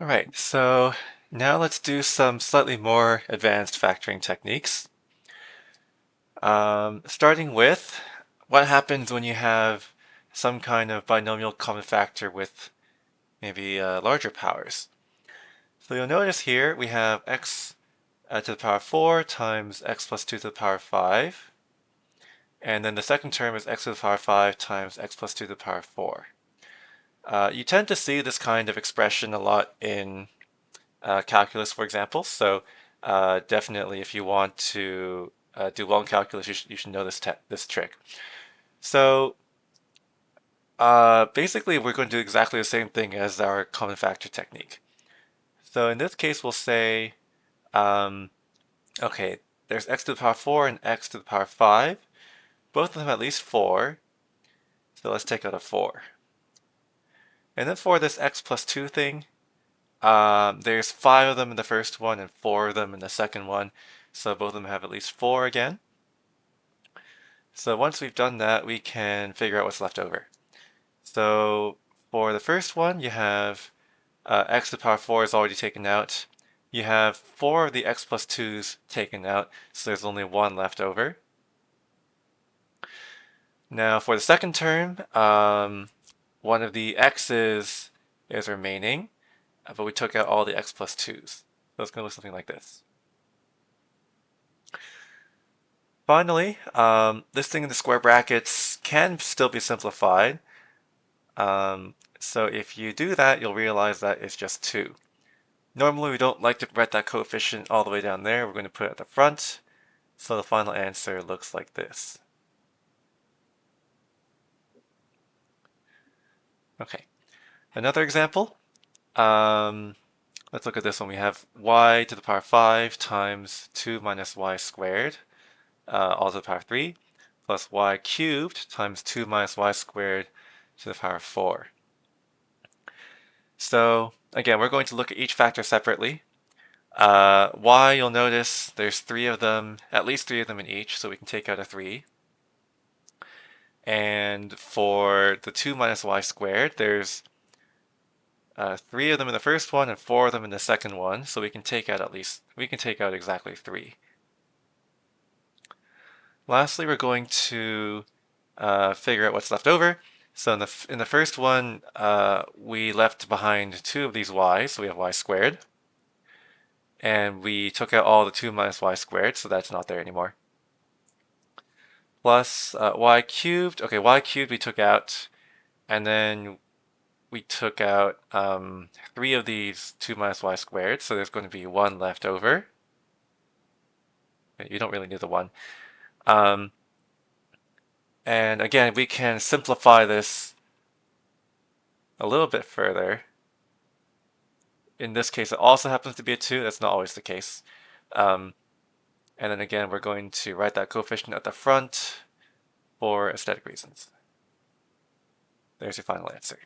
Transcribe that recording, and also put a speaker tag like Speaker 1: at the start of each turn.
Speaker 1: All right, so now let's do some slightly more advanced factoring techniques. Starting with what happens when you have some kind of binomial common factor with maybe larger powers. So you'll notice here we have x to the power 4 times x plus 2 to the power 5. And then the second term is x to the power 5 times x plus 2 to the power 4. You tend to see this kind of expression a lot in calculus, for example. So definitely, if you want to do well in calculus, you should know this trick. So basically, we're going to do exactly the same thing as our common factor technique. So in this case, we'll say, okay, there's x to the power 4 and x to the power 5. Both of them have at least 4. So let's take out a 4. And then for this x plus 2 thing, there's 5 of them in the first one and 4 of them in the second one. So both of them have at least 4 again. So once we've done that, we can figure out what's left over. So for the first one, you have x to the power 4 is already taken out. You have 4 of the x plus 2's taken out, so there's only 1 left over. Now for the second term, one of the x's is remaining, but we took out all the x plus 2's. So it's going to look something like this. Finally, this thing in the square brackets can still be simplified. So if you do that, you'll realize that it's just 2. Normally, we don't like to write that coefficient all the way down there. We're going to put it at the front. So the final answer looks like this. Okay, another example. Let's look at this one. We have y to the power 5 times 2 minus y squared, all to the power 3, plus y cubed times 2 minus y squared to the power 4. So again, we're going to look at each factor separately. Y, you'll notice there's 3 of them, at least 3 of them in each, so we can take out a 3. And for the 2 minus y squared, there's 3 of them in the first one and 4 of them in the second one, so we can take out exactly 3. Lastly, we're going to figure out what's left over. So in the first one, we left behind 2 of these y's, so we have y squared. And we took out all the 2 minus y squared, so that's not there anymore. Plus y cubed. Okay, y cubed we took out, and then we took out 3 of these 2 minus y squared, so there's going to be 1 left over. You don't really need the 1. And again, we can simplify this a little bit further. In this case, it also happens to be a 2. That's not always the case. And then again, we're going to write that coefficient at the front for aesthetic reasons. There's your final answer.